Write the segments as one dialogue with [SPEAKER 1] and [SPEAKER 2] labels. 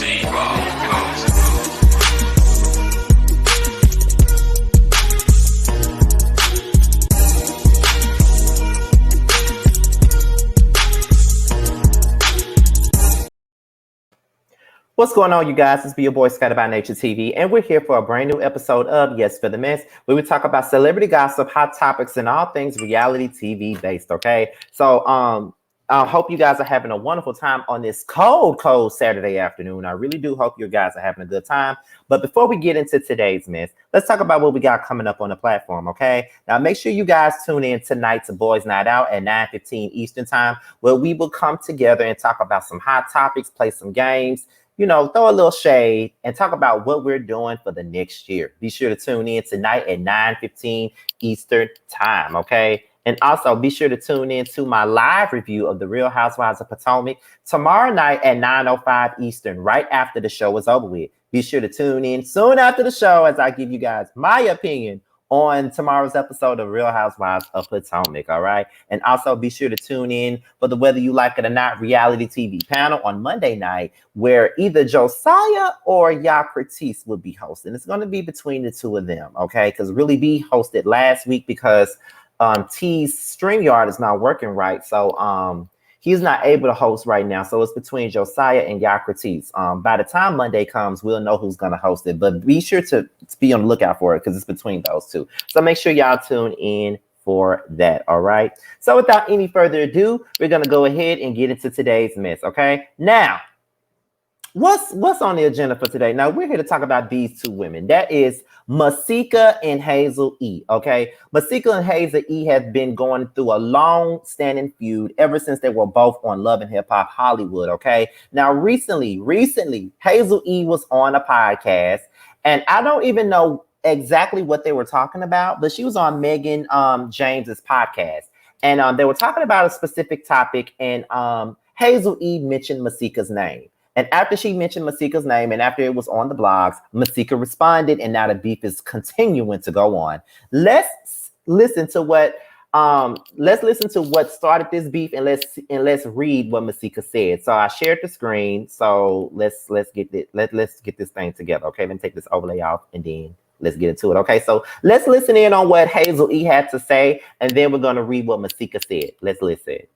[SPEAKER 1] What's going on, you guys? It's your boy Scotty by Nature TV, and we're here for a brand new episode of Yes for the Mess, where we talk about celebrity gossip, hot topics, and all things reality TV based. Okay, so I hope you guys are having a wonderful time on this cold Saturday afternoon. I really do hope you guys are having a good time. But before we get into today's mess, let's talk about what we got coming up on the platform. Okay, now make sure you guys tune in tonight to Boys Night Out at 9:15 Eastern Time, where we will come together and talk about some hot topics, play some games, you know, throw a little shade and talk about what we're doing for the next year. Be sure to tune in tonight at 9:15 Eastern Time, okay? And also be sure to tune in to my live review of The Real Housewives of Potomac tomorrow night at 9:05 Eastern, right after the show is over with. Be sure to tune in soon after the show as I give you guys my opinion on tomorrow's episode of Real Housewives of Potomac, all right? And also be sure to tune in for the Whether You Like It or Not reality TV panel on Monday night, where either Josiah or Yakratis will be hosting. It's going to be between the two of them, okay? Because Really B hosted last week because T's StreamYard is not working right. So he's not able to host right now. So it's between Josiah and Yakratis. By the time Monday comes, we'll know who's going to host it. But be sure to be on the lookout for it because it's between those two. So make sure y'all tune in for that, all right? So without any further ado, we're going to go ahead and get into today's mess, okay? Now, what's on the agenda for today? Now, we're here to talk about these two women. That is Masika and Hazel E, okay? Masika and Hazel E have been going through a long-standing feud ever since they were both on Love and Hip Hop Hollywood, okay? Now, recently, Hazel E was on a podcast, and I don't even know exactly what they were talking about, but she was on Megan James's podcast, and they were talking about a specific topic, and Hazel E mentioned Masika's name. And after she mentioned Masika's name and after it was on the blogs, Masika responded, and now the beef is continuing to go on. Let's listen to what started this beef, and let's read what Masika said. So I shared the screen. So let's get this thing together. Okay, let me take this overlay off and then let's get into it. Okay, so let's listen in on what Hazel E had to say, and then we're gonna read what Masika said. Let's listen.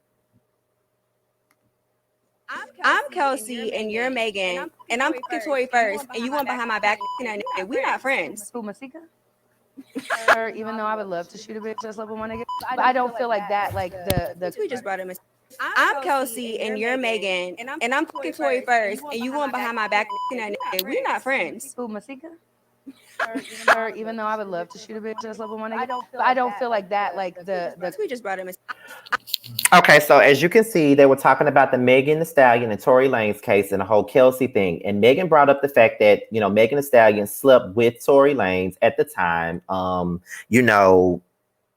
[SPEAKER 2] I'm Kelsey and you're Megan, and I'm fucking Tori first, and you went behind my back and we're not friends.
[SPEAKER 3] Who, Masika? Even though I would love to shoot a bitch that's level one again, but I don't feel like that. Like the
[SPEAKER 2] we just brought him. I'm Kelsey and you're Megan, and I'm fucking Tori first, and you went behind my back and we're not friends.
[SPEAKER 3] Who, Masika? Even though I would love to shoot a bitch that's level one again, but I don't feel like that. Like the
[SPEAKER 2] we just brought him.
[SPEAKER 1] Okay, so as you can see, they were talking about the Megan Thee Stallion and Tory Lanez case and the whole Kelsey thing. And Megan brought up the fact that, you know, Megan Thee Stallion slept with Tory Lanez at the time.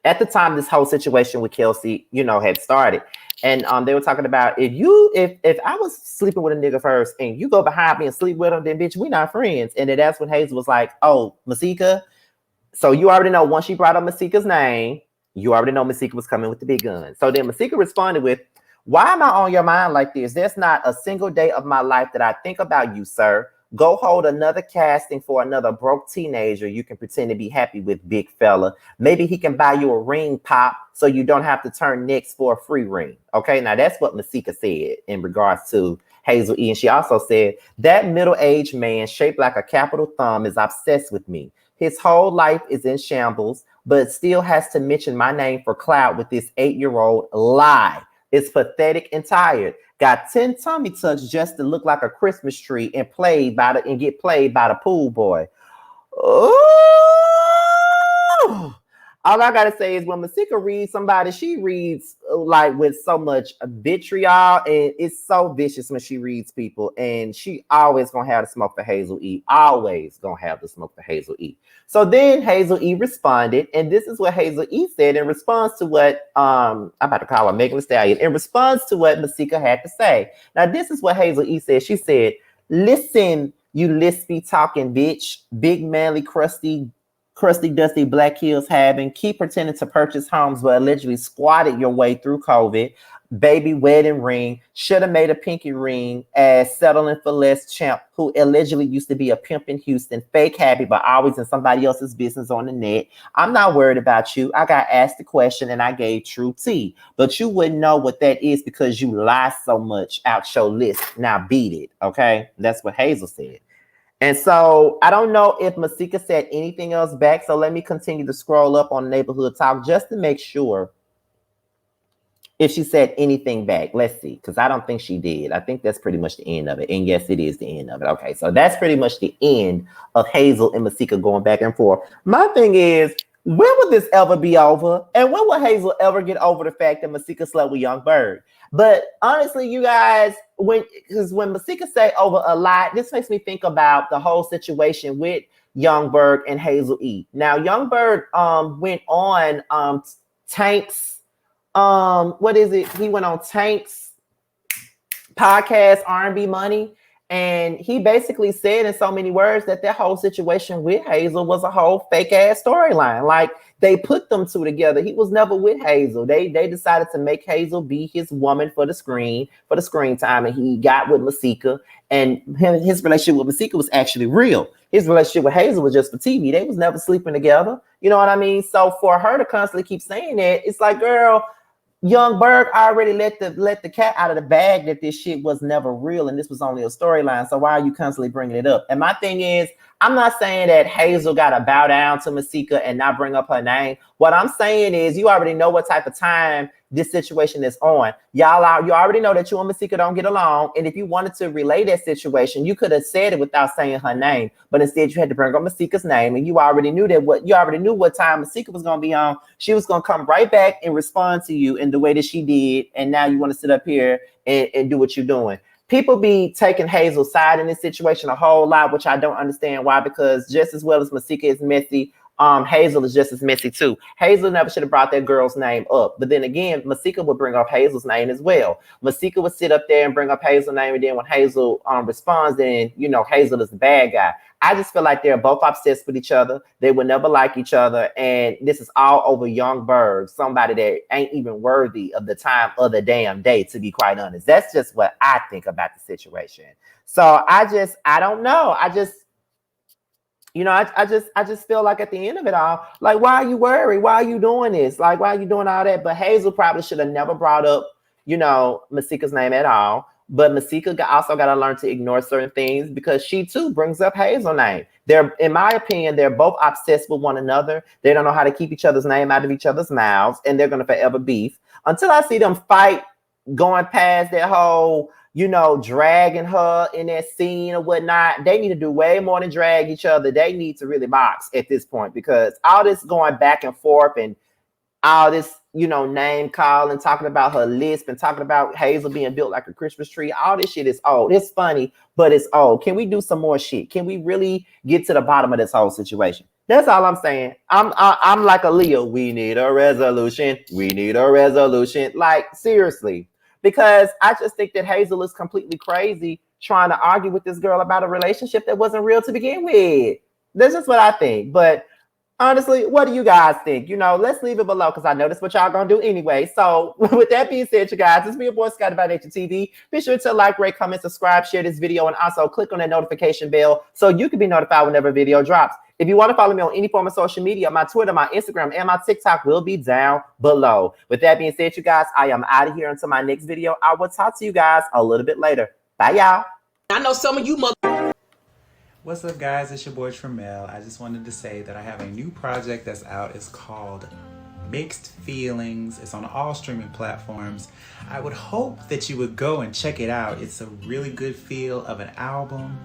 [SPEAKER 1] At the time this whole situation with Kelsey, had started. And they were talking about if I was sleeping with a nigga first and you go behind me and sleep with him, then bitch, we not friends. And then that's when Hazel was like, oh, Masika. So you already know, once she brought up Masika's name, you already know Masika was coming with the big gun. So then Masika responded with, why am I on your mind like this? There's not a single day of my life that I think about you, sir. Go hold another casting for another broke teenager you can pretend to be happy with, big fella. Maybe he can buy you a ring pop so you don't have to turn next for a free ring. Okay, now that's what Masika said in regards to Hazel E. And she also said, that middle-aged man shaped like a capital thumb is obsessed with me. His whole life is in shambles, but still has to mention my name for clout with this 8-year-old lie. It's pathetic and tired. Got 10 tummy tucks just to look like a Christmas tree and get played by the pool boy. Oh! All I gotta say is when Masika reads somebody, she reads like with so much vitriol, and it's so vicious when she reads people, and she always gonna have the smoke for Hazel E. Always gonna have the smoke for Hazel E. So then Hazel E responded, and this is what Hazel E said in response to what I'm about to call her Megan Thee Stallion, in response to what Masika had to say. Now this is what Hazel E said. She said, listen, you lispy talking bitch, big manly crusty dusty black heels having, keep pretending to purchase homes but allegedly squatted your way through COVID. baby wedding ring, should have made a pinky ring as settling for less champ, who allegedly used to be a pimp in Houston, fake happy, but always in somebody else's business on the net. I'm not worried about you. I got asked the question and I gave true tea, but you wouldn't know what that is because you lie so much out your list. Now beat it, okay? That's what Hazel said. And so I don't know if Masika said anything else back, so let me continue to scroll up on Neighborhood Talk just to make sure if she said anything back. Let's see, because I don't think she did. I think that's pretty much the end of it. And yes, it is the end of it. Okay, so that's pretty much the end of Hazel and Masika going back and forth. My thing is, when will this ever be over? And when will Hazel ever get over the fact that Masika slept with Young Bird? But honestly, you guys, when Masika say over a lot, this makes me think about the whole situation with Young Bird and Hazel E. Now, Young Bird went on Tank's what is it? He went on Tank's podcast, R&B Money, and he basically said in so many words that whole situation with Hazel was a whole fake ass storyline. Like, they put them two together. He was never with Hazel. They decided to make Hazel be his woman for the screen time, and he got with Masika, and his relationship with Masika was actually real. His relationship with Hazel was just for TV. They was never sleeping together. You know what I mean? So for her to constantly keep saying that, it's like, girl, Young Berg already let the cat out of the bag that this shit was never real and this was only a storyline. So why are you constantly bringing it up? And my thing is, I'm not saying that Hazel got to bow down to Masika and not bring up her name. What I'm saying is, you already know what type of time this situation is on. You already know that you and Masika don't get along. And if you wanted to relay that situation, you could have said it without saying her name. But instead, you had to bring up Masika's name. And you already knew what time Masika was going to be on. She was going to come right back and respond to you in the way that she did. And now you want to sit up here and do what you're doing. People be taking Hazel's side in this situation a whole lot, which I don't understand why, because just as well as Masika is messy, Hazel is just as messy too. Hazel never should have brought that girl's name up. But then again, Masika would bring up Hazel's name as well. Masika would sit up there and bring up Hazel's name, and then when Hazel responds, then Hazel is the bad guy. I just feel like they're both obsessed with each other. They would never like each other. And this is all over Young Berg, somebody that ain't even worthy of the time of the damn day, to be quite honest. That's just what I think about the situation. So I don't know. I just feel like at the end of it all, like, why are you worried? Why are you doing this? Like, why are you doing all that? But Hazel probably should have never brought up, Masika's name at all. But Masika also got to learn to ignore certain things because she too brings up Hazel's name. In my opinion, they're both obsessed with one another. They don't know how to keep each other's name out of each other's mouths, and they're going to forever beef until I see them fight, going past that whole, dragging her in that scene or whatnot. They need to do way more than drag each other. They need to really box at this point, because all this going back and forth and all this, name calling, talking about her lisp and talking about Hazel being built like a Christmas tree. All this shit is old. It's funny, but it's old. Can we do some more shit? Can we really get to the bottom of this whole situation? That's all I'm saying. I'm like a Leo. We need a resolution. We need a resolution. Like, seriously. Because I just think that Hazel is completely crazy trying to argue with this girl about a relationship that wasn't real to begin with. That's just what I think. But honestly, what do you guys think? Let's leave it below, because I know that's what y'all gonna do anyway. So with that being said, you guys, it's me, your boy Scotty by Nature TV. Be sure to like, rate, comment, subscribe, share this video, and also click on that notification bell so you can be notified whenever a video drops. If you want to follow me on any form of social media, my Twitter, my Instagram, and my TikTok will be down below. With that being said, you guys, I am out of here until my next video. I will talk to you guys a little bit later. Bye, y'all.
[SPEAKER 4] I know some of you
[SPEAKER 5] What's up, guys? It's your boy Tramel. I just wanted to say that I have a new project that's out. It's called Mixed Feelings. It's on all streaming platforms. I would hope that you would go and check it out. It's a really good feel of an album.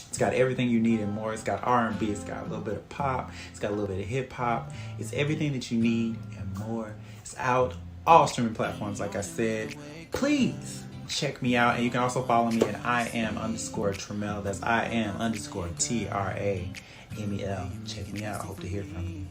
[SPEAKER 5] It's got everything you need and more. It's got R&B, it's got a little bit of pop, it's got a little bit of hip hop. It's everything that you need and more. It's out all streaming platforms, like I said. Please check me out, and you can also follow me at IAM_Tramel. That's IAM_TRAMEL. Check me out. Hope to hear from you.